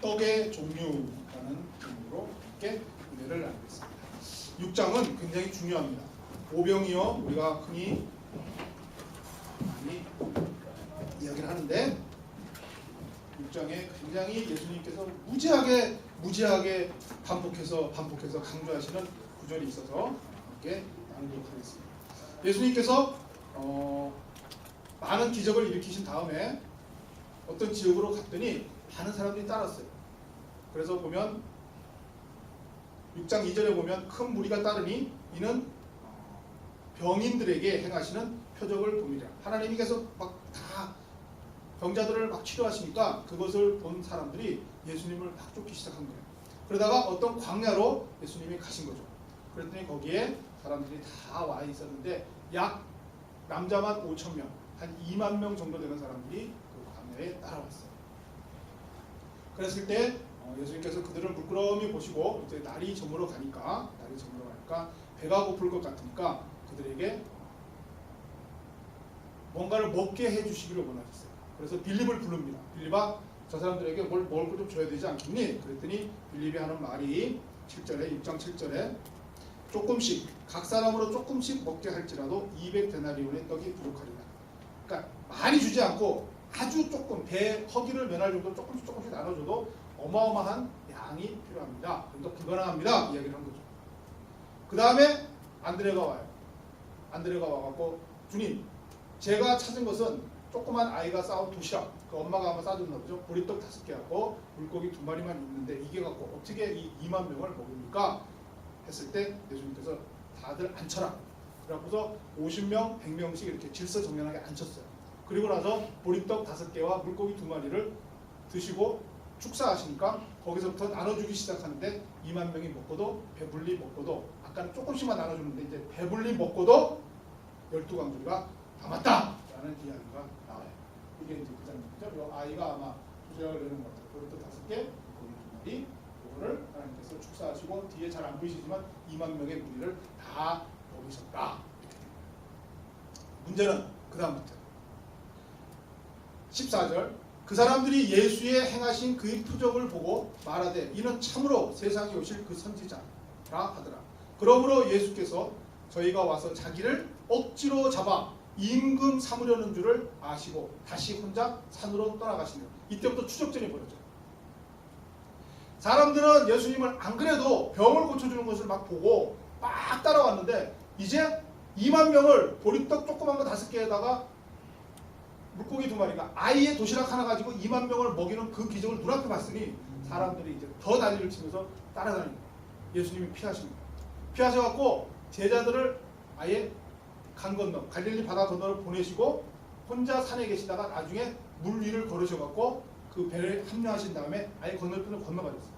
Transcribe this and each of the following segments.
떡의 종류라는 제목으로 함께 은혜를 나누겠습니다. 6장은 굉장히 중요합니다. 오병이어 우리가 흔히 많이 이야기를 하는데 6장에 굉장히 예수님께서 무지하게 반복해서 강조하시는 구절이 있어서 함께 나누도록 하겠습니다. 예수님께서 많은 기적을 일으키신 다음에 어떤 지역으로 갔더니 많은 사람들이 따랐어요. 그래서 보면 6장 2절에 보면 큰 무리가 따르니 이는 병인들에게 행하시는 표적을 봅니다. 하나님이 계속 막 다 병자들을 막 치료하시니까 그것을 본 사람들이 예수님을 막 쫓기 시작한 거예요. 그러다가 어떤 광야로 예수님이 가신 거죠. 그랬더니 거기에 사람들이 다 와 있었는데 약 남자만 5,000명, 한 2만 명 정도 되는 사람들이 그 광야에 따라왔어요. 그랬을 때 예수님께서 그들을 물끄러미 보시고 이제 날이 저물어 가니까 배가 고플 것 같으니까 그들에게 뭔가를 먹게 해주시기를 원하셨어요. 그래서 빌립을 부릅니다. 빌립아, 저 사람들에게 뭘 좀 줘야 되지 않겠니? 그랬더니 빌립이 하는 말이 7절에 6장 7절에 조금씩 각 사람으로 조금씩 먹게 할지라도 200데나리온의 떡이 부족하리라. 그러니까 많이 주지 않고 아주 조금 배 허기를 면할 정도 조금씩 나눠줘도 어마어마한 양이 필요합니다. 또 불가능합니다. 이야기를 한 거죠. 그 다음에 안드레가 와요. 안드레가 와갖고 주님, 제가 찾은 것은 조그만 아이가 싸온 도시락, 그 엄마가 아마 싸줬나 보죠. 보리떡 5개 갖고 물고기 2마리만 있는데 이게 갖고 어떻게 이 2만 명을 먹습니까? 했을 때 예수님께서 다들 앉혀라. 그래갖고서 50명, 100명씩 이렇게 질서정연하게 앉혔어요. 그리고 나서 보리떡 5개와 물고기 2마리를 드시고 축사하시니까 거기서부터 나눠주기 시작하는데 2만 명이 먹고도 배불리 먹고도 아까는 조금씩만 나눠주는데 이제 배불리 먹고도 12강조리가 다 맞다라는 이야기가 나와요. 이게 이제 그 장면이죠. 이 아이가 아마 주제를 내는 것 같아요. 보리떡 5개, 물고기 2마리, 그거를 하나님께서 축사하시고 뒤에 잘 안 보이시지만 2만 명의 무리를 다 먹이셨다. 이렇게 됩니다. 문제는 그 다음부터 14절 그 사람들이 예수의 행하신 그 표적을 보고 말하되 이는 참으로 세상에 오실 그 선지자라 하더라. 그러므로 예수께서 저희가 와서 자기를 억지로 잡아 임금 삼으려는 줄을 아시고 다시 혼자 산으로 떠나가시네요. 이때부터 추적전이 벌어져요. 사람들은 예수님을 안 그래도 병을 고쳐주는 것을 막 보고 막 따라왔는데 이제 2만 명을 보리떡 조그만 거 5개에다가 물고기 2마리가 아이의 도시락 하나 가지고 2만 명을 먹이는 그 기적을 눈앞에 봤으니 사람들이 이제 더 난리를 치면서 따라다니는 거예요. 예수님이 피하십니다. 피하셔갖고 제자들을 아예 강 건너 갈릴리 바다 건너를 보내시고 혼자 산에 계시다가 나중에 물 위를 걸으셔갖고 그 배를 합류하신 다음에 아예 건너편을 건너가셨어요.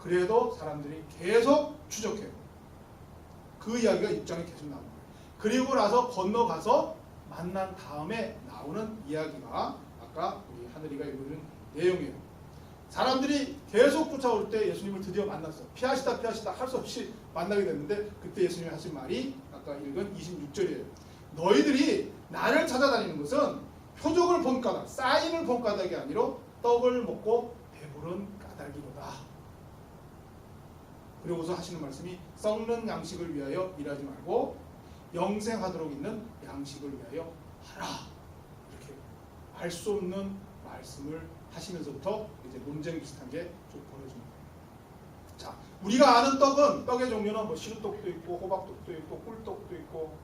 그래도 사람들이 계속 추적해요. 그 이야기가 6장에 계속 나옵니다. 그리고 나서 건너가서 만난 다음에 나오는 이야기가 아까 우리 하늘이가 읽은 내용이에요. 사람들이 계속 쫓아올 때 예수님을 드디어 만났어요. 피하시다 할 수 없이 만나게 됐는데 그때 예수님이 하신 말이 아까 읽은 26절이에요. 너희들이 나를 찾아다니는 것은 표적을 본 까닭, 사인을 본 까닭이 아니라 떡을 먹고 배부른 까닭이로다. 그리고서 하시는 말씀이 썩는 양식을 위하여 일하지 말고 영생하도록 있는 양식을 위하여 하라. 이렇게 알 수 없는 말씀을 하시면서부터 이제 논쟁 비슷한 게 좀 벌어집니다. 자, 우리가 아는 떡은 떡의 종류는 뭐 시루떡도 있고 호박떡도 있고 꿀떡도 있고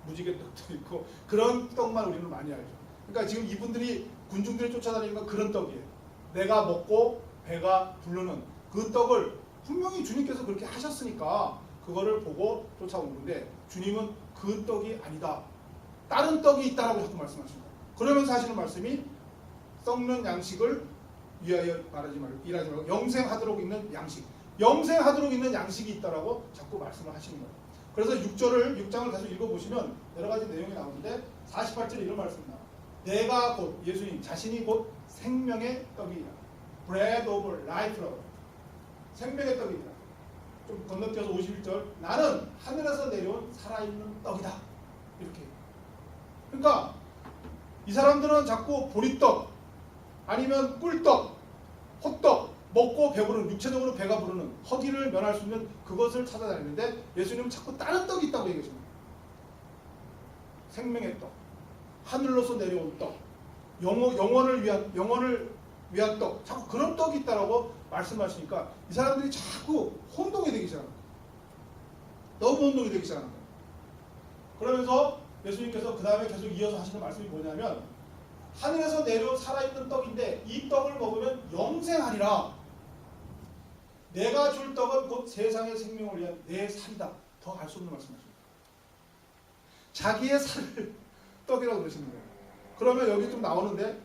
무지개떡도 있고 그런 떡만 우리는 많이 알죠. 그러니까 지금 이분들이 군중들이 쫓아다니는 건 그런 떡이에요. 내가 먹고 배가 부르는 그 떡을 분명히 주님께서 그렇게 하셨으니까 그거를 보고 쫓아온 건데 주님은 그 떡이 아니다. 다른 떡이 있다라고 자꾸 말씀하십니다. 그러면서 하시는 말씀이 썩는 양식을 위하여 일하지 말고 영생하도록 있는 양식. 영생하도록 있는 양식이 있다라고 자꾸 말씀을 하시는 거예요. 그래서 6장을 계속 읽어보시면 여러 가지 내용이 나오는데 48절에 이런 말씀이 나와요. 내가 곧 예수님 자신이 곧 생명의 떡이라. Bread of life라고. 생명의 떡이라. 좀 건너뛰어서 51절 나는 하늘에서 내려온 살아있는 떡이다. 이렇게. 그러니까 이 사람들은 자꾸 보리떡 아니면 꿀떡 호떡 먹고 배부른 육체적으로 배가 부르는 허기를 면할 수 있는 그것을 찾아다니는데 예수님은 자꾸 다른 떡이 있다고 얘기하십니다. 생명의 떡, 하늘로서 내려온 떡, 영혼을 위한 떡, 자꾸 그런 떡이 있다라고 말씀하시니까 이 사람들이 자꾸 혼동이 되기 시작합니다. 너무 혼동이 되기 시작합니다. 그러면서 예수님께서 그 다음에 계속 이어서 하시는 말씀이 뭐냐면 하늘에서 내려온 살아있는 떡인데 이 떡을 먹으면 영생하리라. 내가 줄 떡은 곧 세상의 생명을 위한 내 살이다. 더 알 수 없는 말씀이십니다. 자기의 살을 떡이라고 그러시는 거예요. 그러면 여기 좀 나오는데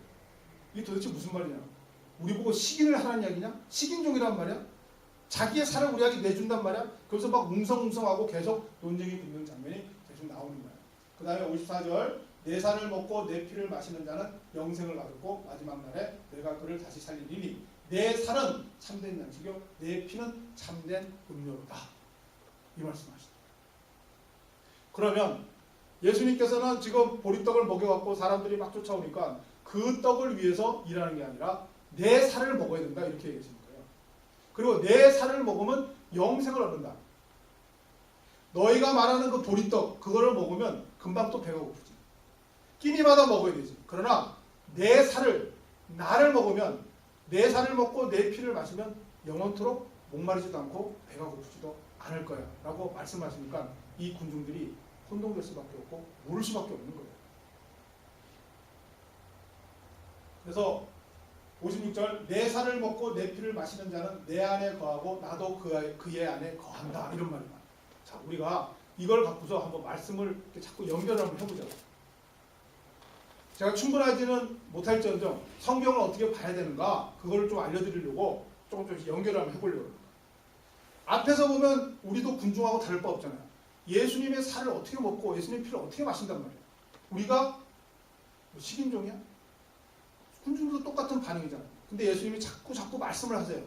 이게 도대체 무슨 말이냐? 우리 보고 식인을 하라는 이야기냐? 식인종이란 말이야? 자기의 살을 우리에게 내준단 말이야? 그래서 막 웅성웅성하고 계속 논쟁이 붙는 장면이 계속 나오는 거예요. 그 다음에 54절 내 살을 먹고 내 피를 마시는 자는 영생을 얻고 마지막 날에 내가 그를 다시 살리리니 내 살은 참된 양식이요 내 피는 참된 음료로다. 이 말씀하시죠. 그러면 예수님께서는 지금 보리떡을 먹여갖고 사람들이 막 쫓아오니까 그 떡을 위해서 일하는 게 아니라 내 살을 먹어야 된다 이렇게 얘기하시는 거예요. 그리고 내 살을 먹으면 영생을 얻는다. 너희가 말하는 그 보리떡 그거를 먹으면 금방 또 배가 고프지. 끼니마다 먹어야 되지. 그러나 내 살을 나를 먹으면 내 살을 먹고 내 피를 마시면 영원토록 목마르지도 않고 배가 고프지도 않을 거야 라고 말씀하시니까 이 군중들이 혼동될 수밖에 없고 모를 수밖에 없는 거예요. 그래서 56절 내 살을 먹고 내 피를 마시는 자는 내 안에 거하고 나도 그의 안에 거한다 이런 말입니다. 자, 우리가 이걸 갖고서 한번 말씀을 이렇게 자꾸 연결을 한번 해보자고. 제가 충분하지는 못할지언정 성경을 어떻게 봐야 되는가 그걸 좀 알려드리려고 조금씩 연결을 한번 해보려고 합니다. 앞에서 보면 우리도 군중하고 다를 바 없잖아요. 예수님의 살을 어떻게 먹고 예수님의 피를 어떻게 마신단 말이에요. 우리가 뭐 식인종이야? 군중도 똑같은 반응이잖아요. 근데 예수님이 자꾸 말씀을 하세요.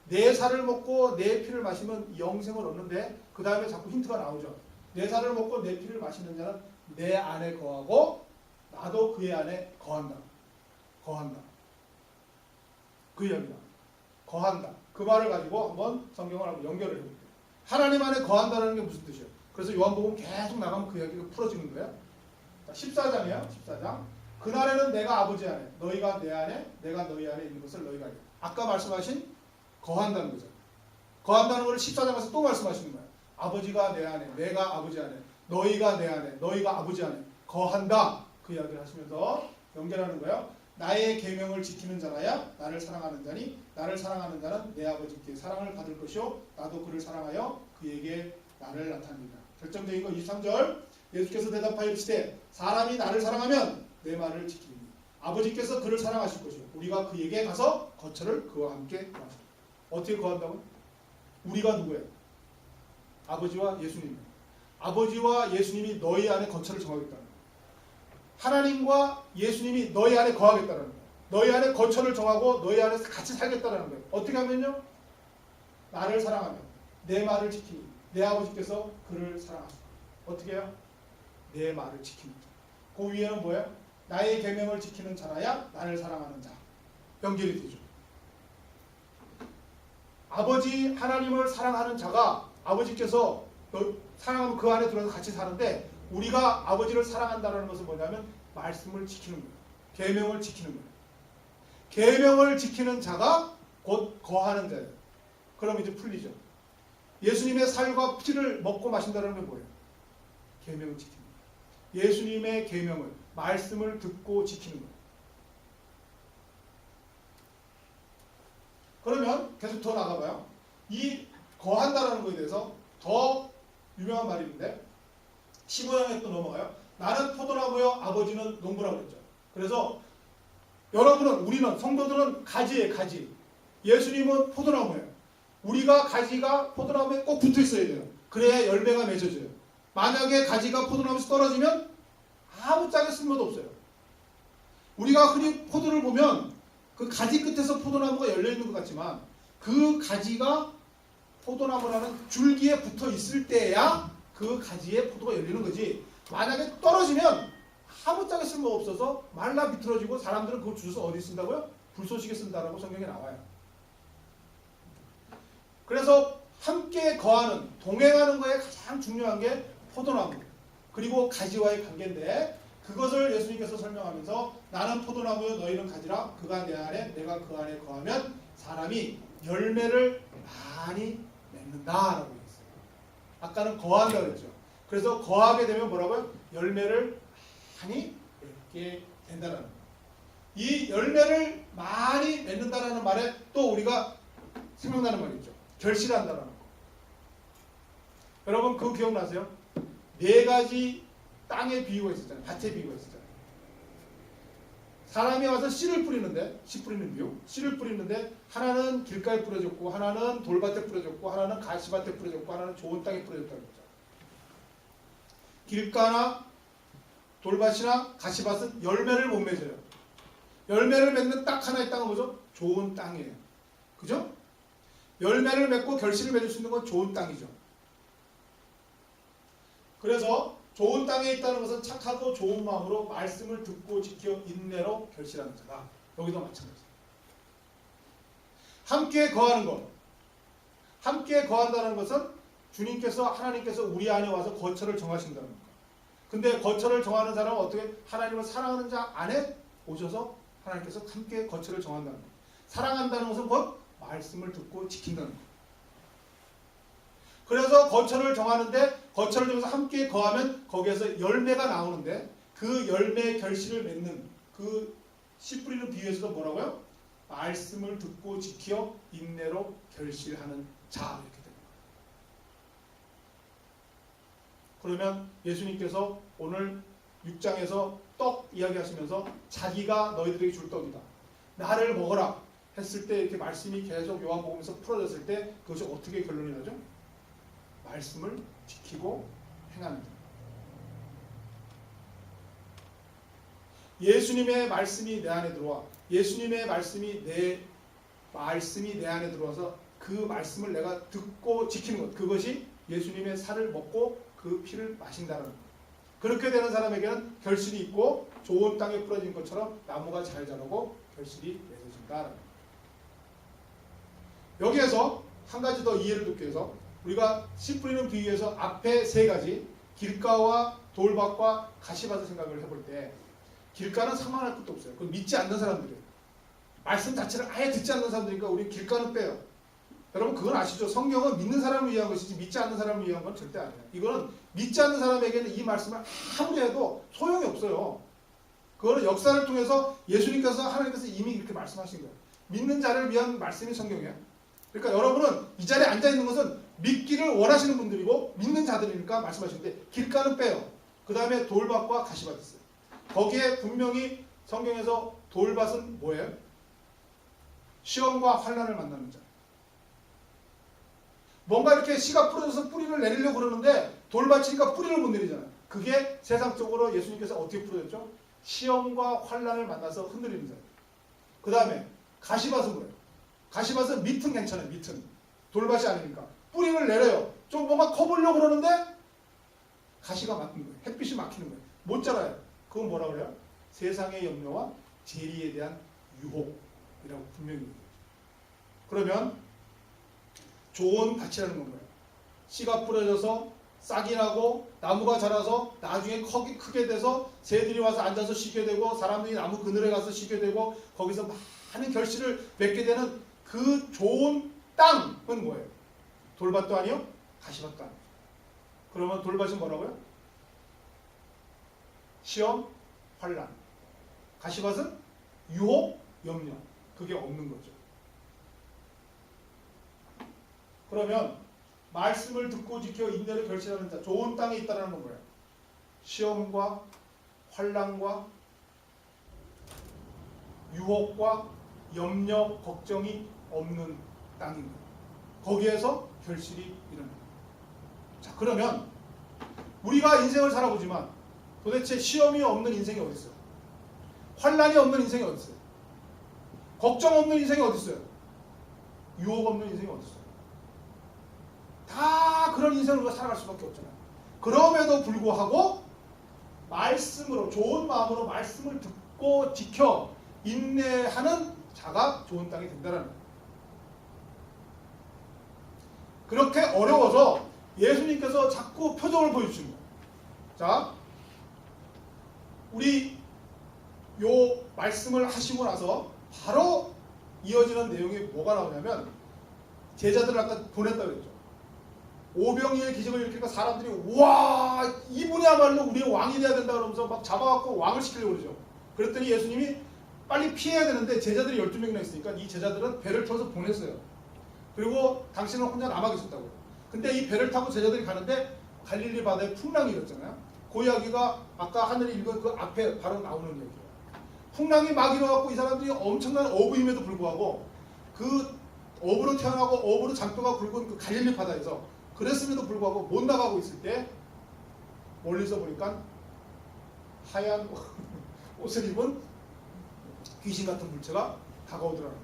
내 살을 먹고 내 피를 마시면 영생을 얻는데 그 다음에 자꾸 힌트가 나오죠. 내 살을 먹고 내 피를 마시는 자는 내 안에 거하고 나도 그의 안에 거한다. 그 이야기다. 거한다. 그 말을 가지고 한번 성경을 한번 연결을 해볼게요. 하나님 안에 거한다는 게 무슨 뜻이에요? 그래서 요한복음 계속 나가면 그 이야기가 풀어지는 거예요. 14장이에요. 14장. 그날에는 내가 아버지 안에, 너희가 내 안에, 내가 너희 안에 있는 것을 너희가 알게. 아까 말씀하신 거한다는 거죠. 거한다는 걸 14장에서 또 말씀하시는 거예요. 아버지가 내 안에, 내가 아버지 안에, 너희가 내 안에, 너희가 아버지 안에 거한다. 그 이야기를 하시면서 연결하는 거예요. 나의 계명을 지키는 자라야 나를 사랑하는 자니 나를 사랑하는 자는 내 아버지께 사랑을 받을 것이요 나도 그를 사랑하여 그에게 나를 나타내리라. 결정적인 거 23절 예수께서 대답하여 이르시되 사람이 나를 사랑하면 내 말을 지키리니 아버지께서 그를 사랑하실 것이요 우리가 그에게 가서 거처를 그와 함께 거하시리라. 어떻게 거한다고? 우리가 누구예요? 아버지와 예수님. 아버지와 예수님이 너희 안에 거처를 정하겠다는 거예요. 하나님과 예수님이 너희 안에 거하겠다는 거예요. 너희 안에 거처를 정하고 너희 안에서 같이 살겠다는 거예요. 어떻게 하면요? 나를 사랑하면 내 말을 지키니 내 아버지께서 그를 사랑하시고 어떻게 해요? 내 말을 지키는 자. 그 위에는 뭐예요? 나의 계명을 지키는 자라야 나를 사랑하는 자. 연결이 되죠. 아버지 하나님을 사랑하는 자가 아버지께서 사랑하면 그 안에 들어서 같이 사는데 우리가 아버지를 사랑한다는 것은 뭐냐면 말씀을 지키는 거예요. 계명을 지키는 거예요. 계명을 지키는 자가 곧 거하는 자예요. 그럼 이제 풀리죠. 예수님의 살과 피를 먹고 마신다는 게 뭐예요? 계명을 지키는 거예요. 예수님의 계명을 말씀을 듣고 지키는 거예요. 그러면 계속 더 나가봐요. 이 거한다라는 것에 대해서 더 유명한 말이 있는데 15장에 또 넘어가요. 나는 포도나무요 아버지는 농부라고 그랬죠. 그래서 여러분은 우리는 성도들은 가지예요. 가지. 예수님은 포도나무예요. 우리가 가지가 포도나무에 꼭 붙어 있어야 돼요. 그래야 열매가 맺어져요. 만약에 가지가 포도나무에서 떨어지면 아무 짝에 쓸모도 없어요. 우리가 흔히 포도를 보면 그 가지 끝에서 포도나무가 열려있는 것 같지만 그 가지가 포도나무라는 줄기에 붙어 있을 때야 그 가지에 포도가 열리는 거지. 만약에 떨어지면 아무 짝에 쓸모가 없어서 말라 비틀어지고 사람들은 그걸 주워서 어디 쓴다고요? 불쏘시개 쓴다라고 성경에 나와요. 그래서 함께 거하는, 동행하는 거에 가장 중요한 게 포도나무 그리고 가지와의 관계인데, 그것을 예수님께서 설명하면서 나는 포도나무요 너희는 가지라, 그가 내 안에 내가 그 안에 거하면 사람이 열매를 많이 맺는다라고 했어요. 아까는 거한다 그랬죠. 그래서 거하게 되면 뭐라고요? 열매를 많이 맺게 된다는 거예요. 이 열매를 많이 맺는다라는 말에 또 우리가 생각나는 말이 있죠. 결실한다라는 거. 여러분 그거 기억나세요? 4가지 땅의 비유가 있었잖아요. 밭의 비유가 있었잖아요. 사람이 와서 씨를 뿌리는데, 씨 뿌리는 비유, 씨를 뿌리는데 하나는 길가에 뿌려졌고, 하나는 돌밭에 뿌려졌고, 하나는 가시밭에 뿌려졌고, 하나는 좋은 땅에 뿌려졌다고 했죠. 길가나 돌밭이나 가시밭은 열매를 못 맺어요. 열매를 맺는 딱 하나의 땅은 뭐죠? 좋은 땅이에요. 그죠? 열매를 맺고 결실을 맺을 수 있는 건 좋은 땅이죠. 그래서 좋은 땅에 있다는 것은 착하고 좋은 마음으로 말씀을 듣고 지켜 인내로 결실하는 자다. 여기도 마찬가지입니다. 함께 거하는 것. 함께 거한다는 것은 주님께서, 하나님께서 우리 안에 와서 거처를 정하신다는 것. 근데 거처를 정하는 사람은 어떻게? 하나님을 사랑하는 자 안에 오셔서 하나님께서 함께 거처를 정한다는 것. 사랑한다는 것은 곧 말씀을 듣고 지킨다는 것. 그래서 거처를 정하는데, 거처를 정해서 함께 거하면 거기에서 열매가 나오는데, 그 열매의 결실을 맺는 그 씨 뿌리는 비유에서도 뭐라고요? 말씀을 듣고 지켜 인내로 결실하는 자, 이렇게 됩니다. 그러면 예수님께서 오늘 6장에서 떡 이야기하시면서 자기가 너희들에게 줄 떡이다, 나를 먹어라 했을 때, 이렇게 말씀이 계속 요한복음에서 풀어졌을 때 그것이 어떻게 결론이 나죠? 말씀을 지키고 행하는 것. 예수님의 말씀이 내 안에 들어와, 예수님의 말씀이 내 안에 들어와서 그 말씀을 내가 듣고 지키는 것, 그것이 예수님의 살을 먹고 그 피를 마신다는 것. 그렇게 되는 사람에게는 결실이 있고 좋은 땅에 뿌려진 것처럼 나무가 잘 자라고 결실이 맺어진다는 것. 여기에서 한 가지 더 이해를 돕기 위해서 우리가 씨 뿌리는 비유에서 앞에 3가지 길가와 돌밭과 가시밭을 생각을 해볼 때, 길가는 상관할 것도 없어요. 그건 믿지 않는 사람들이에요. 말씀 자체를 아예 듣지 않는 사람들이니까 우리 길가는 빼요. 여러분 그건 아시죠? 성경은 믿는 사람을 위한 것이지 믿지 않는 사람을 위한 건 절대 아니에요. 이거는 믿지 않는 사람에게는 이 말씀을 아무리 해도 소용이 없어요. 그거는 역사를 통해서 예수님께서, 하나님께서 이미 이렇게 말씀하신 거예요. 믿는 자를 위한 말씀이 성경이에요. 그러니까 여러분은 이 자리에 앉아있는 것은 믿기를 원하시는 분들이고 믿는 자들이니까 말씀하시는데, 길가는 빼요. 그 다음에 돌밭과 가시밭이 있어요. 거기에 분명히 성경에서 돌밭은 뭐예요? 시험과 환난을 만나는 자. 뭔가 이렇게 씨가 뿌려져서 뿌리를 내리려고 그러는데 돌밭이니까 뿌리를 못 내리잖아요. 그게 세상적으로 예수님께서 어떻게 뿌려졌죠? 시험과 환난을 만나서 흔들리는 자예요. 그 다음에 가시밭은 뭐예요? 가시밭은 밑은 괜찮아요. 밑은. 돌밭이 아니니까. 뿌리를 내려요. 좀 뭔가 커보려고 그러는데 가시가 막히는 거예요. 햇빛이 막히는 거예요. 못 자라요. 그건 뭐라 그래요? 세상의 염려와 재리에 대한 유혹이라고 분명히 얘기해요. 그러면 좋은 밭이라는 건 뭐예요? 씨가 뿌려져서 싹이 나고 나무가 자라서 나중에 크게 돼서 새들이 와서 앉아서 쉬게 되고 사람들이 나무 그늘에 가서 쉬게 되고 거기서 많은 결실을 맺게 되는 그 좋은 땅은 뭐예요? 돌밭도 아니요? 가시밭도 아니요. 그러면 돌밭은 뭐라고요? 시험, 환난. 가시밭은 유혹, 염려. 그게 없는 거죠. 그러면 말씀을 듣고 지켜 인내를 결실하는 자, 좋은 땅에 있다는 건 뭐예요? 시험과 환난과 유혹과 염려, 걱정이 없는 땅인 거예요. 거기에서 결실이 일어납니다. 자, 그러면 우리가 인생을 살아보지만 도대체 시험이 없는 인생이 어디 있어요? 환난이 없는 인생이 어디 있어요? 걱정 없는 인생이 어디 있어요? 유혹 없는 인생이 어디 있어요? 다 그런 인생을 우리가 살아갈 수밖에 없잖아요. 그럼에도 불구하고 말씀으로, 좋은 마음으로 말씀을 듣고 지켜 인내하는 자, 다가 좋은 땅이 된다는 거예요. 그렇게 어려워서 예수님께서 자꾸 표정을 보여주신 거예요. 자, 우리 요 말씀을 하시고 나서 바로 이어지는 내용이 뭐가 나오냐면 제자들을 아까 보냈다고 그랬죠. 오병이의 기적을 일으키니까 사람들이 와 이분이야말로 우리의 왕이 돼야 된다 그러면서 막 잡아갖고 왕을 시키려고 그러죠. 그랬더니 예수님이 빨리 피해야 되는데 제자들이 12명이나 있으니까 이 제자들은 배를 타서 보냈어요. 그리고 당신은 혼자 남아 계셨다고. 근데 이 배를 타고 제자들이 가는데 갈릴리 바다에 풍랑이 일었잖아요. 그 이야기가 아까 하늘이 읽은 그 앞에 바로 나오는 얘기예요. 풍랑이 막 일어나고 이 사람들이 엄청난 어부임에도 불구하고 그 어부로 태어나고 어부로 장뼈가 굵은 그 갈릴리 바다에서 그랬음에도 불구하고 못 나가고 있을 때 멀리서 보니까 하얀 옷을 입은 귀신 같은 물체가 다가오더라고요.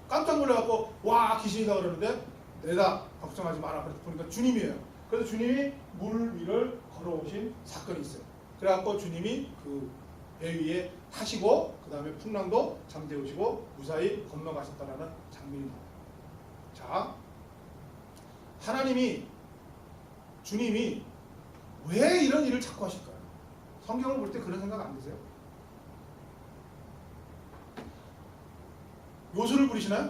깜짝 놀라갖고 와 귀신이다 그러는데 내다 걱정하지 마라. 그래서 보니까 주님이에요. 그래서 주님이 물 위를 걸어오신 사건이 있어요. 그래갖고 주님이 그 배 위에 타시고 그 다음에 풍랑도 잠재우시고 무사히 건너가셨다라는 장면이 나와요. 자, 하나님이 주님이 왜 이런 일을 자꾸 하실까요? 성경을 볼 때 그런 생각 안 드세요? 요술을 부리시나요?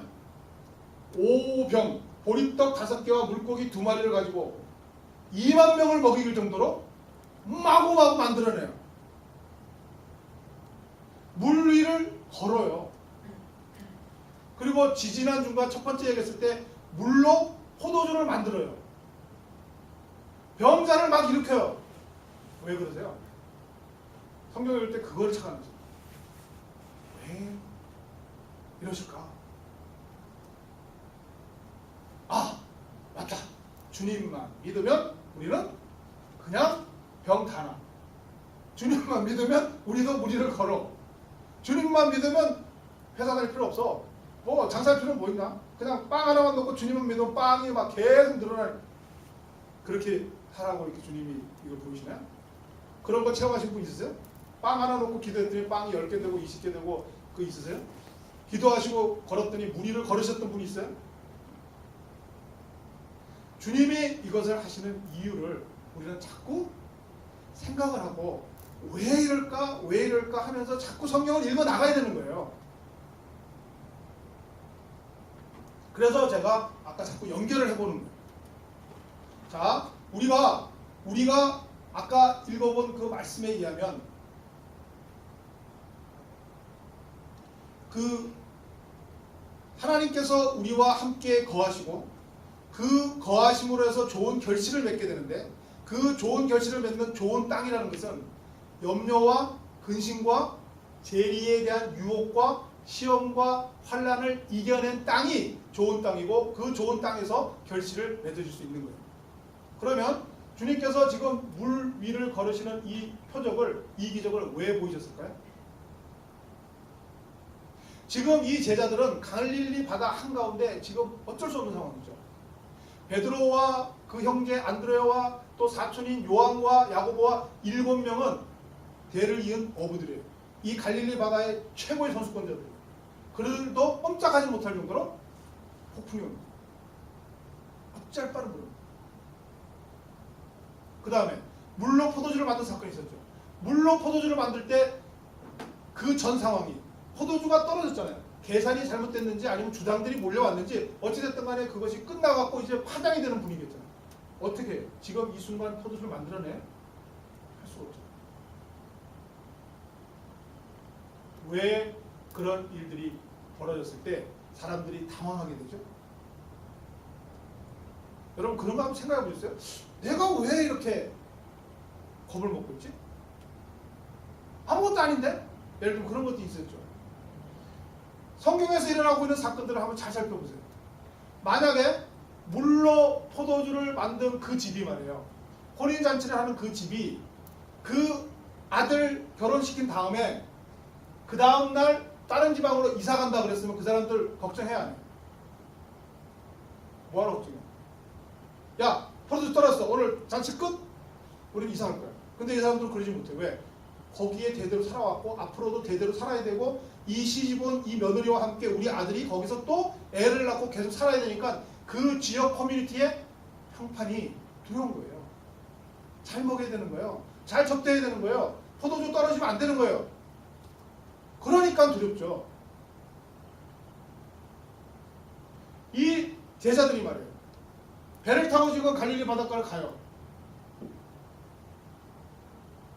오병 보리떡 5개와 물고기 2마리를 가지고 2만 명을 먹이길 정도로 마구마구 만들어내요. 물 위를 걸어요. 그리고 지지난주가 첫 번째 얘기했을 때 물로 포도주를 만들어요. 병자를 막 일으켜요. 왜 그러세요? 성경을 읽을 때 그걸 찾아내죠. 왜 이러실까? 아, 맞다. 주님만 믿으면 우리는 그냥 병 다 나. 주님만 믿으면 우리도 무리를 걸어. 주님만 믿으면 회사 다닐 필요 없어. 뭐 장사할 필요는 뭐 있나? 그냥 빵 하나만 넣고 주님만 믿으면 빵이 막 계속 늘어날. 그렇게 하라고 이렇게 주님이 이걸 보이시나요? 그런 거 체험하신 분 있으세요? 빵 하나 넣고 기도했더니 빵이 10개 되고 20개 되고 그거 있으세요? 기도하시고 걸었더니 무리를 걸으셨던 분 있어요? 주님이 이것을 하시는 이유를 우리는 자꾸 생각을 하고 왜 이럴까 하면서 자꾸 성경을 읽어 나가야 되는 거예요. 그래서 제가 아까 자꾸 연결을 해보는 거예요. 자, 우리가 아까 읽어본 그 말씀에 의하면 그 하나님께서 우리와 함께 거하시고 그 거하심으로 해서 좋은 결실을 맺게 되는데 그 좋은 결실을 맺는 좋은 땅이라는 것은 염려와 근심과 재리에 대한 유혹과 시험과 환난을 이겨낸 땅이 좋은 땅이고 그 좋은 땅에서 결실을 맺어줄 수 있는 거예요. 그러면 주님께서 지금 물 위를 걸으시는 이 표적을, 이 기적을 왜 보이셨을까요? 지금 이 제자들은 갈릴리 바다 한가운데 지금 어쩔 수 없는 상황이죠. 베드로와 그 형제 안드레와 또 사촌인 요한과 야고보와 7명은 대를 이은 어부들이에요. 이 갈릴리 바다의 최고의 선수권자들이에요. 그들도 꼼짝하지 못할 정도로 폭풍이 옵니다. 어쩔 바를 모릅니다. 그 다음에 물로 포도주를 만든 사건이 있었죠. 물로 포도주를 만들 때 그 전 상황이 포도주가 떨어졌잖아요. 계산이 잘못됐는지 아니면 주당들이 몰려왔는지 어찌됐든 간에 그것이 끝나갖고 이제 파장이 되는 분위기였잖아요. 어떻게 해요? 지금 이 순간 포도주를 만들어내? 할 수가 없죠. 왜 그런 일들이 벌어졌을 때 사람들이 당황하게 되죠? 여러분 그런 거 한번 생각해 보셨어요? 내가 왜 이렇게 겁을 먹고 있지? 아무것도 아닌데? 예를 들면 그런 것도 있었죠. 성경에서 일어나고 있는 사건들을 한번 잘 살펴보세요. 만약에 물로 포도주를 만든 그 집이 말이에요. 혼인잔치를 하는 그 집이 그 아들 결혼시킨 다음에 그 다음날 다른 지방으로 이사 간다 그랬으면 그 사람들 걱정해야 해요. 뭐하러 걱정해? 야, 포도주 떨어졌어. 오늘 잔치 끝? 우리는 이사할 거야. 근데 이 사람들은 그러지 못해. 왜? 거기에 대대로 살아왔고 앞으로도 대대로 살아야 되고 이 시집온 이 며느리와 함께 우리 아들이 거기서 또 애를 낳고 계속 살아야 되니까 그 지역 커뮤니티의 평판이 두려운 거예요. 잘 먹여야 되는 거예요. 잘 접대해야 되는 거예요. 포도주 떨어지면 안 되는 거예요. 그러니까 두렵죠. 이 제자들이 말이에요. 배를 타고 지금 갈릴리 바닷가를 가요.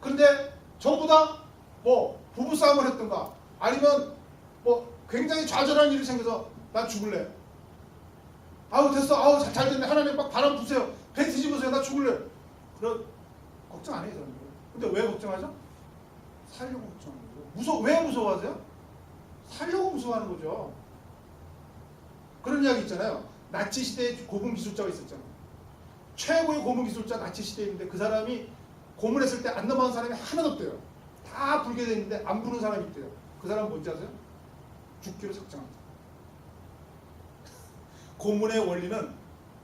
근데 전부 다 뭐 부부싸움을 했던가 아니면 뭐 굉장히 좌절한 일이 생겨서 나 죽을래. 아우 됐어. 아우 잘 됐네. 하나님 막 바람 부세요. 배 뒤집으세요. 나 죽을래. 그런 걱정 안 해요. 저는. 근데 왜 걱정하죠? 살려고 걱정하는 거죠. 왜 무서워하세요? 살려고 무서워하는 거죠. 그런 이야기 있잖아요. 나치 시대에 고문 기술자가 있었잖아요. 최고의 고문 기술자 나치 시대인데 그 사람이 고문했을 때 안 넘어간 사람이 하나도 없대요. 다 불게 돼 있는데 안 부는 사람이 있대요. 그 사람은 뭔지 아세요? 죽기로 작정합니다. 고문의 원리는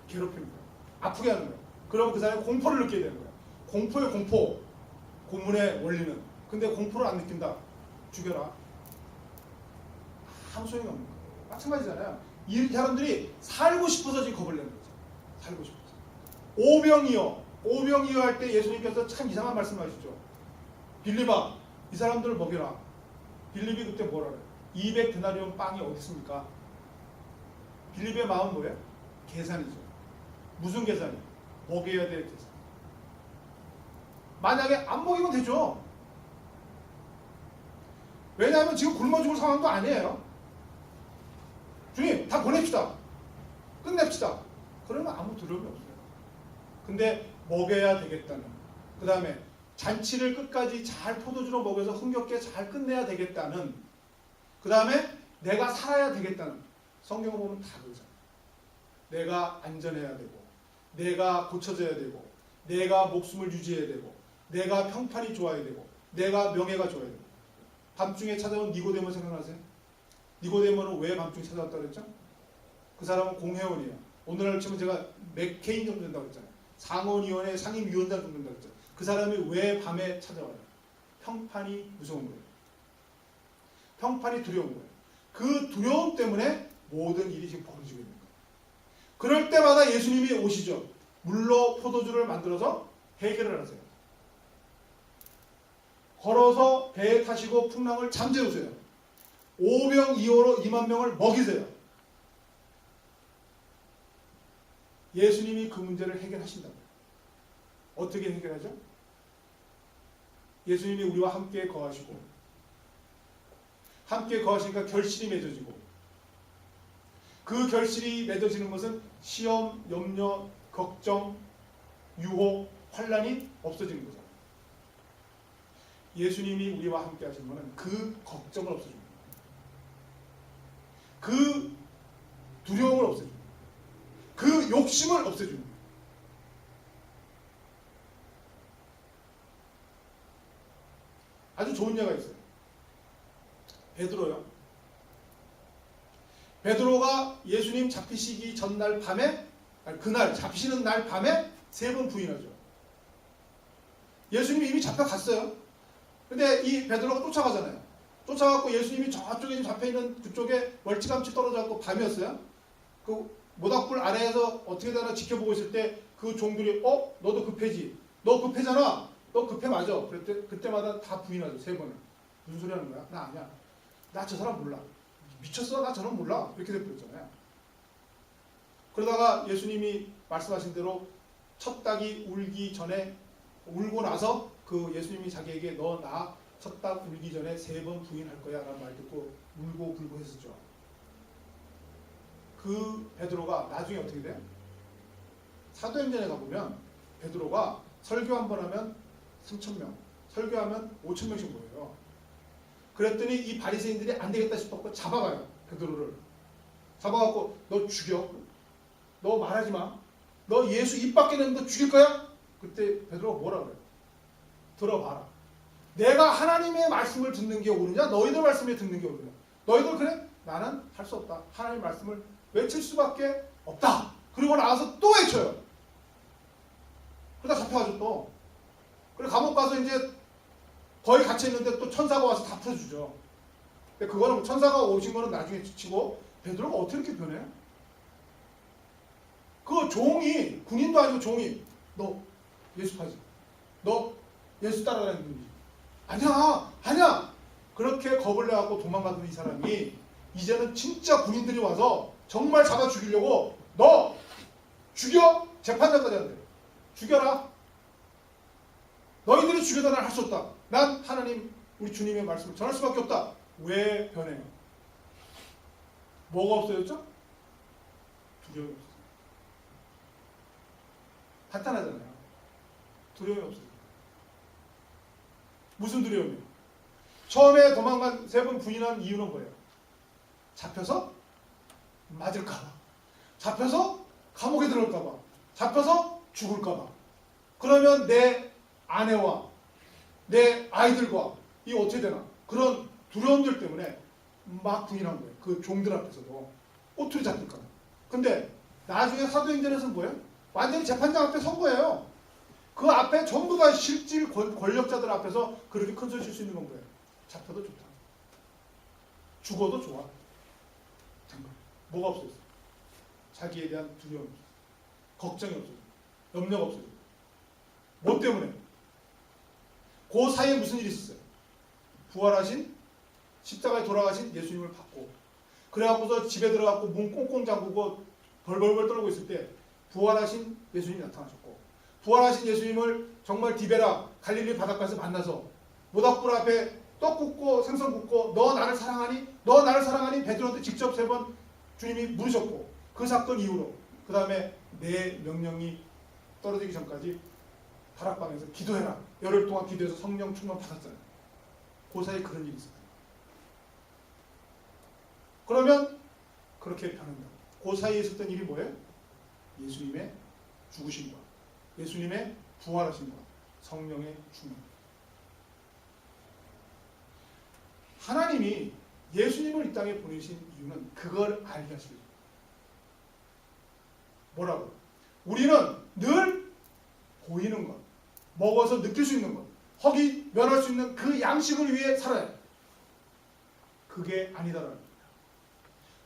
괴롭힙니다. 아프게 하는 거예요. 그럼 그 사람이 공포를 느끼게 되는 거예요. 공포의 공포. 고문의 원리는. 근데 공포를 안 느낀다. 죽여라. 아무 소용이 없는 거예요. 마찬가지잖아요. 이 사람들이 살고 싶어서 지금 겁을 내는 거죠. 살고 싶어서. 오병이어 할 때 예수님께서 참 이상한 말씀을 하시죠. 빌립아, 이 사람들을 먹여라. 빌립이 그때 뭐라 그래요? 200데나리온 빵이 어디 있습니까? 빌립의 마음은 뭐예요? 계산이죠. 무슨 계산이요? 먹여야 될 계산. 만약에 안 먹이면 되죠. 왜냐하면 지금 굶어 죽을 상황도 아니에요. 주님, 다 보냅시다. 끝냅시다. 그러면 아무 두려움이 없어요. 근데 먹여야 되겠다는. 그 다음에 잔치를 끝까지 잘 포도주로 먹여서 흥겹게 잘 끝내야 되겠다는. 그 다음에 내가 살아야 되겠다는. 성경을 보면 다 그러잖아요. 내가 안전해야 되고, 내가 고쳐져야 되고, 내가 목숨을 유지해야 되고, 내가 평판이 좋아야 되고, 내가 명예가 좋아야 되고. 밤중에 찾아온 니고데모 생각나세요? 니고데모는 왜 밤중에 찾아왔다고 그랬죠? 그 사람은 공회원이에요. 오늘날 치면 제가 맥케인 정도 된다고 했잖아요. 상원위원회 상임위원장 정도 된다고 했잖아요. 그 사람이 왜 밤에 찾아와요? 평판이 무서운 거예요. 평판이 두려운 거예요. 그 두려움 때문에 모든 일이 지금 벌어지고 있는 거예요. 그럴 때마다 예수님이 오시죠. 물로 포도주를 만들어서 해결을 하세요. 걸어서 배에 타시고 풍랑을 잠재우세요. 오병이어로 2만 명을 먹이세요. 예수님이 그 문제를 해결하신다고요. 어떻게 해결하죠? 예수님이 우리와 함께 거하시고, 함께 거하시니까 결실이 맺어지고, 그 결실이 맺어지는 것은 시험, 염려, 걱정, 유혹, 환란이 없어지는 거잖아요. 예수님이 우리와 함께 하시는 것은 그 걱정을 없애줍니다. 그 두려움을 없애줍니다. 그 욕심을 없애줍니다. 아주 좋은 예가 있어요. 베드로요. 베드로가 예수님 잡히시기 전날 밤에, 그날 잡히시는 날 밤에 3번 부인하죠. 예수님이 이미 잡혀갔어요. 근데 이 베드로가 쫓아가잖아요. 쫓아가고 예수님이 저쪽에 잡혀있는 그쪽에 멀찌감치 떨어져갖고 밤이었어요. 그 모닥불 아래에서 어떻게 되나 지켜보고 있을 때 그 종들이 너도 급해지. 너 급해잖아. 너 급해 맞아. 그때마다 다 부인하죠. 3번을. 무슨 소리 하는 거야? 나 아니야. 나 저 사람 몰라. 미쳤어? 나 저런 몰라. 이렇게 돼버렸잖아요. 그러다가 예수님이 말씀하신 대로 첫 닭이 울기 전에, 울고 나서 그 예수님이 자기에게 너 나 첫 닭 울기 전에 3번 부인할 거야 라는 말 듣고 울고 불고 했었죠. 그 베드로가 나중에 어떻게 돼요? 사도행전에 가보면 베드로가 설교 한 번 하면 3,000명, 설교하면 5,000명씩 모여요. 그랬더니 이 바리새인들이 안 되겠다 싶었고 잡아가요. 베드로를 잡아갖고 너 죽여. 너 말하지 마. 너 예수 입 밖에 내면 너 죽일 거야? 그때 베드로가 뭐라 그래요? 들어봐라. 내가 하나님의 말씀을 듣는 게 옳으냐? 너희들 말씀을 듣는 게 옳으냐? 너희들 그래? 나는 할 수 없다. 하나님의 말씀을 외칠 수밖에 없다. 그리고 나와서 또 외쳐요. 그러다 잡혀가지고 또. 그래 감옥 가서 이제 거의 갇혀있는데 또 천사가 와서 다 풀어주죠. 근데 그거는 천사가 오신 거는 나중에 치고 베드로가 어떻게 이렇게 변해? 그 종이 군인도 아니고 종이 너 예수 파지? 너 예수 따라가는 분이지? 아니야. 그렇게 겁을 내갖고 도망가던 이 사람이 이제는 진짜 군인들이 와서 정말 잡아 죽이려고 너 죽여! 재판장까지 한대. 죽여라. 너희들이 죽여도 난 할 수 없다. 난 하나님 우리 주님의 말씀을 전할 수밖에 없다. 왜 변해요? 뭐가 없어졌죠? 두려움이 없어졌어요. 간단하잖아요. 두려움이 없어졌어요. 무슨 두려움이요? 처음에 도망간 세 번 부인한 이유는 뭐예요? 잡혀서 맞을까봐, 잡혀서 감옥에 들어올까봐, 잡혀서 죽을까봐. 그러면 내 아내와 내 아이들과 이 어떻게 되나? 그런 두려움들 때문에 막 부인한 거예요. 그 종들 앞에서도 꼬투리 잡힐까봐. 근데 나중에 사도행전에서는 뭐예요? 완전히 재판장 앞에 선 거예요. 그 앞에 전부 다 실질 권력자들 앞에서 그렇게 큰 소리 칠 수 있는 건 뭐예요? 잡혀도 좋다. 죽어도 좋아. 된 거예요. 뭐가 없어졌어요? 자기에 대한 두려움이 없어졌어요. 걱정이 없어졌어요. 염려가 없어졌어요. 뭐 때문에? 그 사이에 무슨 일이 있었어요? 부활하신 십자가에 돌아가신 예수님을 받고 그래갖고서 집에 들어가고 문 꽁꽁 잠그고 벌벌벌 떨고 있을 때 부활하신 예수님이 나타나셨고 부활하신 예수님을 정말 디베라 갈릴리 바닷가에서 만나서 모닥불 앞에 떡 굽고 생선 굽고 너 나를 사랑하니? 너 나를 사랑하니? 베드로한테 직접 세 번 주님이 물으셨고 그 사건 이후로 그 다음에 내 명령이 떨어지기 전까지 다락방에서 기도해라. 열흘 동안 기도해서 성령 충만 받았잖아요. 그 사이에 그런 일이 있었어요. 그러면 그렇게 변한다. 그 사이에 있었던 일이 뭐예요? 예수님의 죽으심과 예수님의 부활하심과 성령의 충만. 하나님이 예수님을 이 땅에 보내신 이유는 그걸 알게 하시려고. 뭐라고? 우리는 늘 보이는 것, 먹어서 느낄 수 있는 것, 허기 면할 수 있는 그 양식을 위해 살아야 해. 그게 아니다라는 겁니다.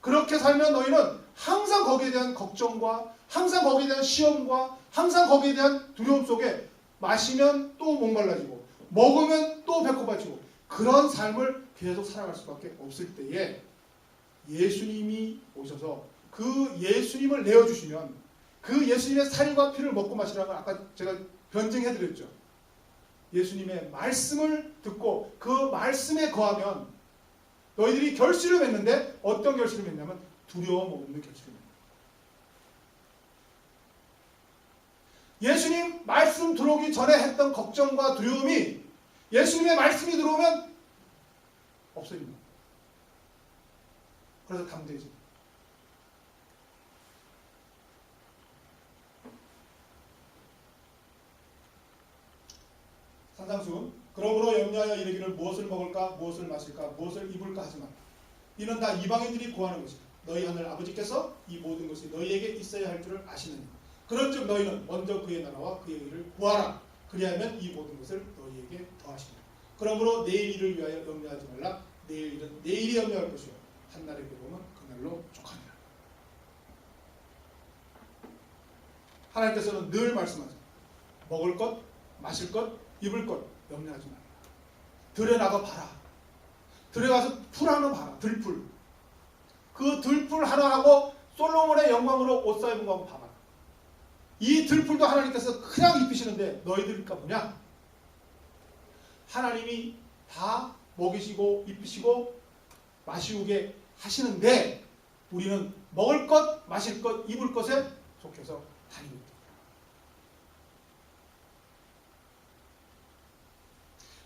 그렇게 살면 너희는 항상 거기에 대한 걱정과 항상 거기에 대한 시험과 항상 거기에 대한 두려움 속에 마시면 또 목말라지고 먹으면 또 배고파지고 그런 삶을 계속 살아갈 수밖에 없을 때에 예수님이 오셔서 그 예수님을 내어주시면 그 예수님의 살과 피를 먹고 마시라는 걸 아까 제가 변증해드렸죠. 예수님의 말씀을 듣고 그 말씀에 거하면 너희들이 결실을 맺는데 어떤 결실을 맺냐면 두려움 없는 결실을 맺는 거예요. 예수님 말씀 들어오기 전에 했던 걱정과 두려움이 예수님의 말씀이 들어오면 없어집니다. 그래서 담대해집니다. 산상수 그러므로 염려하여 이르기를 무엇을 먹을까 무엇을 마실까 무엇을 입을까 하지 마라. 이는 다 이방인들이 구하는 것이다. 너희 하늘 아버지께서 이 모든 것이 너희에게 있어야 할 줄을 아시느니 그런즉 너희는 먼저 그의 나라와 그의 의를 구하라. 그리하면 이 모든 것을 너희에게 더하시리라. 그러므로 내일 일을 위하여 염려하지 말라. 내일 일은 내일이 염려할 것이요 한날의 괴로움은 그날로 족하니라. 하나님께서는 늘 말씀하세요. 먹을 것, 마실 것, 입을 것 염려하지 말라. 들에 나가 봐라. 들에 가서 풀 하나 봐라. 들풀. 그 들풀 하나하고 솔로몬의 영광으로 옷 사입은 거하고 봐봐. 이 들풀도 하나님께서 그냥 입히시는데 너희들일까 보냐? 하나님이 다 먹이시고 입히시고 마시우게 하시는데 우리는 먹을 것, 마실 것, 입을 것에 속해서 다니고 있다.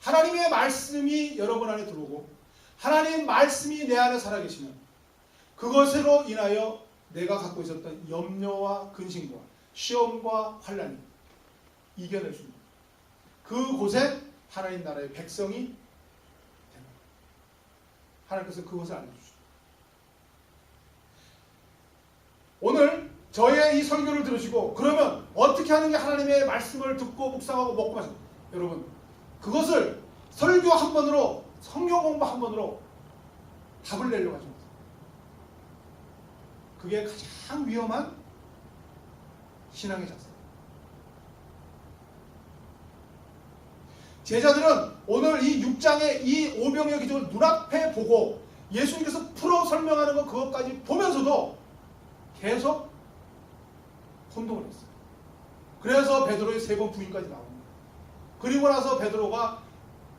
하나님의 말씀이 여러분 안에 들어오고 하나님의 말씀이 내 안에 살아계시면 그것으로 인하여 내가 갖고 있었던 염려와 근심과 시험과 환난이 이겨낼 수 있는 그곳에 하나님 나라의 백성이 됩니다. 하나님께서 그것을 알려주시죠. 오늘 저의 이 설교를 들으시고 그러면 어떻게 하는 게 하나님의 말씀을 듣고 묵상하고 먹고 마시고 여러분 그것을 설교 한 번으로 성경 공부 한 번으로 답을 내려고 하지 못해요. 그게 가장 위험한 신앙의 자세. 제자들은 오늘 이 6장의 이 오병이어 기적을 눈앞에 보고 예수님께서 풀어 설명하는 것 그것까지 보면서도 계속 혼동을 했어요. 그래서 베드로의 3번 부인까지 나옵니다. 그리고 나서 베드로가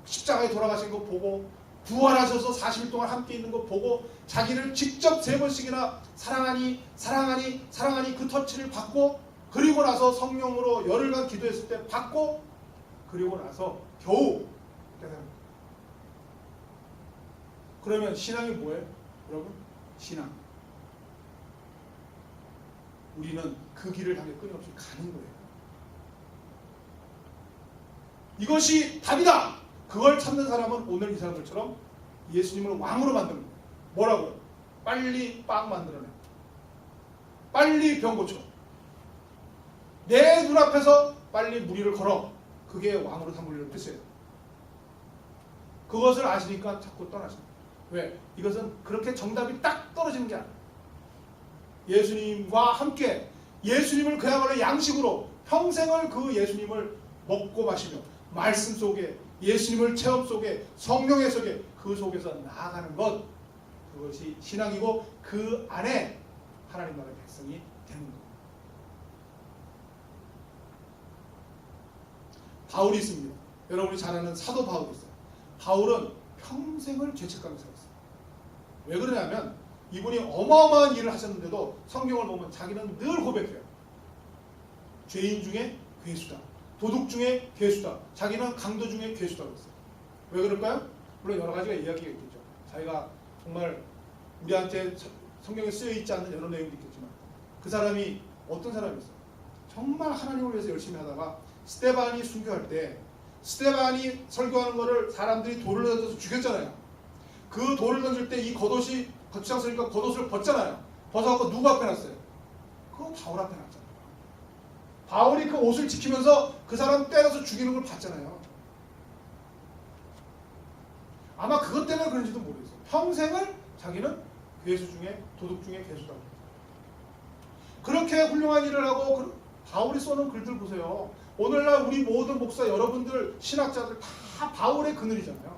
십자가에 돌아가신 거 보고 부활하셔서 40일 동안 함께 있는 거 보고 자기를 직접 3번씩이나 사랑하니 사랑하니 사랑하니 그 터치를 받고 그리고 나서 성령으로 열흘간 기도했을 때 받고 그리고 나서 겨우 깨달은. 그러면 신앙이 뭐예요? 여러분, 신앙. 우리는 그 길을 향해 끊임없이 가는 거예요. 이것이 답이다. 그걸 찾는 사람은 오늘 이 사람들처럼 예수님을 왕으로 만드는 거예요. 뭐라고요? 빨리 빵 만들어내. 빨리 병 고쳐. 내 눈앞에서 빨리 무리를 걸어. 그게 왕으로 삼으려는 뜻이에요. 그것을 아시니까 자꾸 떠나십니다. 왜? 이것은 그렇게 정답이 딱 떨어지는 게 아니에요. 예수님과 함께 예수님을 그야말로 양식으로 평생을 그 예수님을 먹고 마시며 말씀 속에 예수님을 체험 속에 성령의 속에 그 속에서 나아가는 것, 그것이 신앙이고 그 안에 하나님 나라의 백성이 되는 것. 바울이 있습니다. 여러분이 잘 아는 사도 바울이 있어요. 바울은 평생을 죄책감에 살았어요. 왜 그러냐면 이분이 어마어마한 일을 하셨는데도 성경을 보면 자기는 늘 고백해요. 죄인 중에 괴수다. 도둑 중에 괴수다. 자기는 강도 중에 괴수다고 했어요. 왜 그럴까요? 물론 여러 가지가 이야기가 있겠죠. 자기가 정말 우리한테 성경에 쓰여있지 않는 여러 내용도 있겠지만 그 사람이 어떤 사람이었어요? 정말 하나님을 위해서 열심히 하다가 스데반이 순교할 때 스데반이 설교하는 거를 사람들이 돌을 던져서 죽였잖아요. 그 돌을 던질 때 이 겉옷이 거치장 쓰니까 겉옷을 벗잖아요. 벗어갖고 누구 앞에 놨어요? 그거 바울 앞에 놨잖아요. 바울이 그 옷을 지키면서 그 사람 때려서 죽이는 걸 봤잖아요. 아마 그것 때문에 그런지도 모르겠어요. 평생을 자기는 괴수 중에 도둑 중에 괴수다고. 그렇게 훌륭한 일을 하고 바울이 써놓은 글들 보세요. 오늘날 우리 모든 목사 여러분들 신학자들 다 바울의 그늘이잖아요.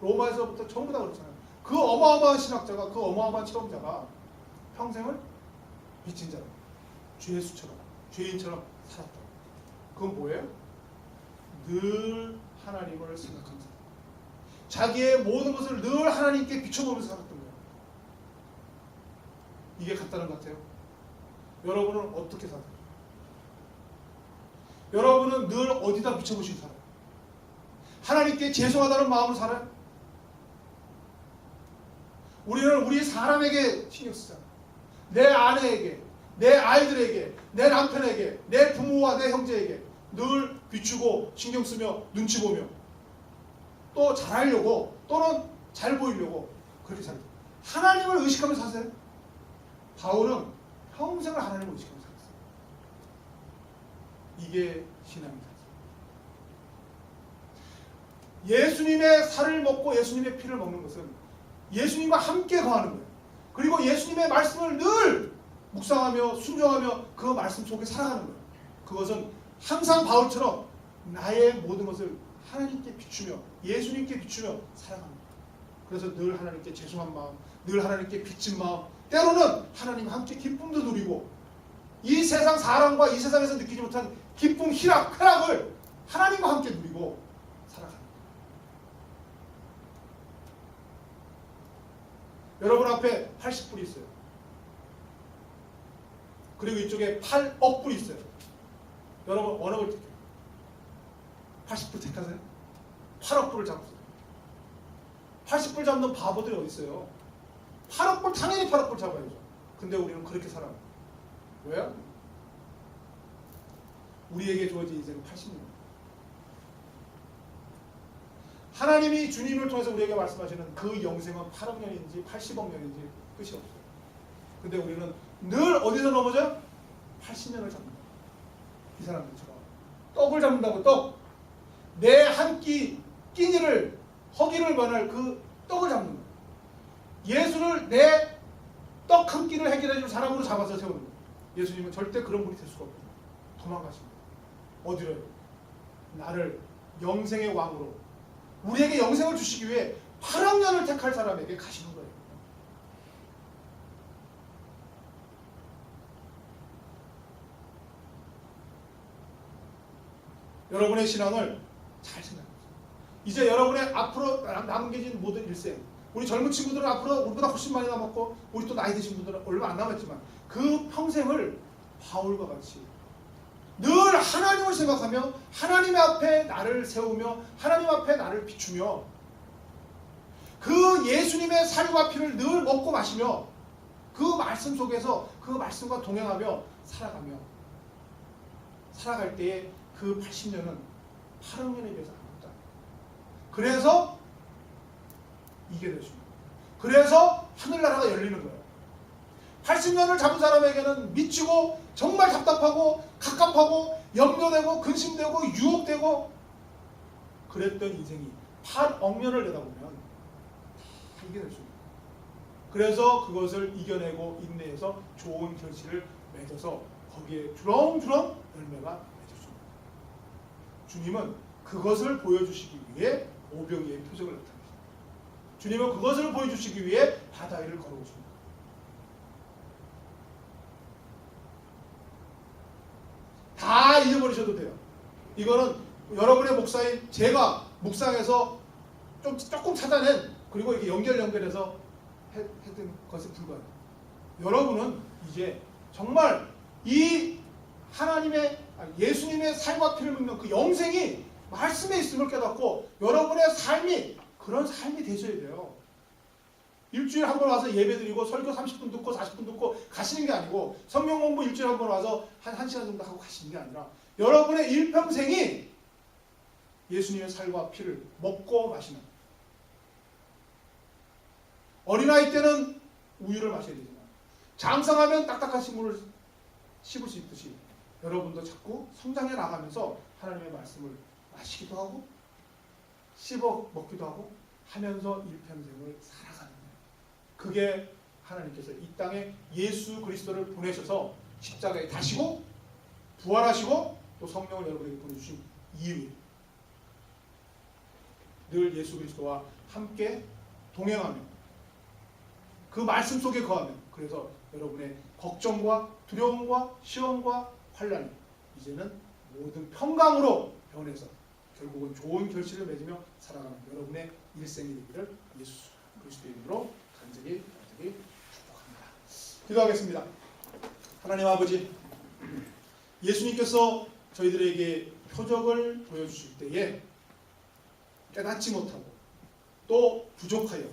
로마에서부터 전부 다 그렇잖아요. 그 어마어마한 신학자가 그 어마어마한 체험자가 평생을 미친 자로 죄수처럼 죄인처럼 살았다. 그건 뭐예요? 늘 하나님을 생각한 사람. 자기의 모든 것을 늘 하나님께 비춰보면서 살았던 거예요. 이게 간단한 것 같아요. 여러분은 어떻게 살아요? 여러분은 늘 어디다 비춰보시고 살아요? 하나님께 죄송하다는 마음으로 살아요? 우리는 우리 사람에게 신경 쓰잖아요. 내 아내에게, 내 아이들에게, 내 남편에게, 내 부모와 내 형제에게 늘 비추고 신경 쓰며 눈치 보며 또 잘하려고 또는 잘 보이려고 그렇게 살아요. 하나님을 의식하면서 사세요. 바울은 평생을 하나님을 의식하면서 살았어요. 이게 신앙입니다. 예수님의 살을 먹고 예수님의 피를 먹는 것은 예수님과 함께 거하는 거예요. 그리고 예수님의 말씀을 늘 묵상하며 순종하며 그 말씀 속에 살아가는 거예요. 그것은 항상 바울처럼 나의 모든 것을 하나님께 비추며 예수님께 비추며 살아가는 거예요. 그래서 늘 하나님께 죄송한 마음, 늘 하나님께 빚진 마음, 때로는 하나님과 함께 기쁨도 누리고 이 세상 사랑과 이 세상에서 느끼지 못한 기쁨, 쾌락을 하나님과 함께 누리고 살아가는 거예요. 여러분 앞에 80불이 있어요. 그리고 이쪽에 8억 불이 있어요. 여러분 어느 걸 택해요? 80불 택하세요? 8억 불을 잡으세요. 80불 잡는 바보들이 어디 있어요? 8억 불 당연히 8억 불 잡아야죠. 근데 우리는 그렇게 살아요. 왜요? 우리에게 주어진 인생은 80년. 하나님이 주님을 통해서 우리에게 말씀하시는 그 영생은 8억 년인지 80억 년인지 끝이 없어요. 근데 우리는 늘 어디서 넘어져요? 80년을 잡는다. 이 사람들처럼 떡을 잡는다고 떡. 내 한 끼 끼니를 허기를 면할 그 떡을 잡는 거예요. 예수를 내 떡 한 끼를 해결해 줄 사람으로 잡아서 세우는 거예요. 예수님은 절대 그런 분이 될 수가 없거든요. 도망가십니다. 어디로요? 나를 영생의 왕으로 우리에게 영생을 주시기 위해 8억 년을 택할 사람에게 가시는 거예요. 여러분의 신앙을 잘 생각해보세요. 이제 여러분의 앞으로 남겨진 모든 일생, 우리 젊은 친구들은 앞으로 우리보다 훨씬 많이 남았고 우리 또 나이 드신 분들은 얼마 안 남았지만 그 평생을 바울과 같이 늘 하나님을 생각하며 하나님 앞에 나를 세우며 하나님 앞에 나를 비추며 그 예수님의 살과 피를 늘 먹고 마시며 그 말씀 속에서 그 말씀과 동행하며 살아갈 때에 그 80년은 8억년에 비해서 아무것도 아니에요. 그래서 이게 되십니다. 그래서 하늘나라가 열리는 거예요. 80년을 잡은 사람에게는 미치고 정말 답답하고 갑갑하고 염려되고 근심되고 유혹되고 그랬던 인생이 8억 년을 내다보면 이게 될 수 있습니다. 그래서 그것을 이겨내고 인내해서 좋은 결실을 맺어서 거기에 주렁주렁 열매가 맺었습니다. 주님은 그것을 보여주시기 위해 오병이의 표적을 나타내십니다. 주님은 그것을 보여주시기 위해 바다 위를 걸어오십니다. 다 잊어버리셔도 돼요. 이거는 여러분의 목사인 제가 묵상해서 조금 찾아낸 그리고 이렇게 연결해서 했던 것에 불과해요. 여러분은 이제 정말 이 예수님의 살과 피를 믿는 그 영생이 말씀에 있음을 깨닫고 여러분의 삶이 그런 삶이 되셔야 돼요. 일주일에 한 번 와서 예배드리고 설교 30분 듣고 40분 듣고 가시는 게 아니고 성경 공부 일주일에 한 번 와서 한 1시간 정도 하고 가시는 게 아니라 여러분의 일평생이 예수님의 살과 피를 먹고 마시는, 어린아이 때는 우유를 마셔야 되지만 장성하면 딱딱한 식물을 씹을 수 있듯이 여러분도 자꾸 성장해 나가면서 하나님의 말씀을 마시기도 하고 씹어 먹기도 하고 하면서 일평생을 살아가는 거예요. 그게 하나님께서 이 땅에 예수 그리스도를 보내셔서 십자가에 다시고 부활하시고 또 성령을 여러분에게 보내주신 이유예요. 늘 예수 그리스도와 함께 동행하며 그 말씀 속에 거하며 그래서 여러분의 걱정과 두려움과 시험과 환란이 이제는 모든 평강으로 변해서 결국은 좋은 결실을 맺으며 살아가는 여러분의 일생이 되기를 예수 그리스도의 이름으로 간절히 축복합니다. 기도하겠습니다. 하나님 아버지, 예수님께서 저희들에게 표적을 보여주실 때에 깨닫지 못하고 또 부족하여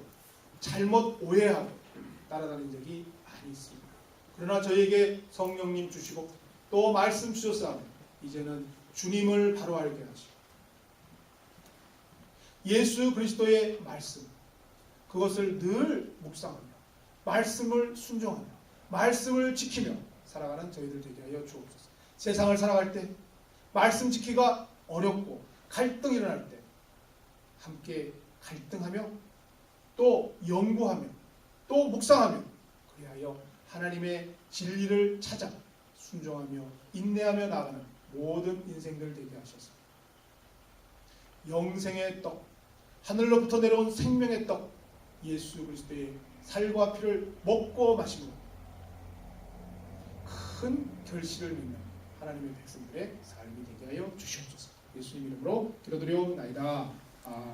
잘못 오해하고 따라다닌 적이 많이 있습니다. 그러나 저희에게 성령님 주시고 또 말씀 주셨사오니 이제는 주님을 바로 알게 하시고 예수 그리스도의 말씀 그것을 늘 묵상하며 말씀을 순종하며 말씀을 지키며 살아가는 저희들 되게 하여 주옵소서. 세상을 살아갈 때 말씀 지키기가 어렵고 갈등이 일어날 때 함께 갈등하며 또 연구하며 또 묵상하며 그리하여 하나님의 진리를 찾아 순종하며 인내하며 나아가는 모든 인생들 되게 하셔서 영생의 떡, 하늘로부터 내려온 생명의 떡 예수 그리스도의 살과 피를 먹고 마시고 큰 결실을 맺는 하나님의 백성들의 삶이 되게 하여 주시옵소서. 예수님 이름으로 기도드리옵나이다. 아멘.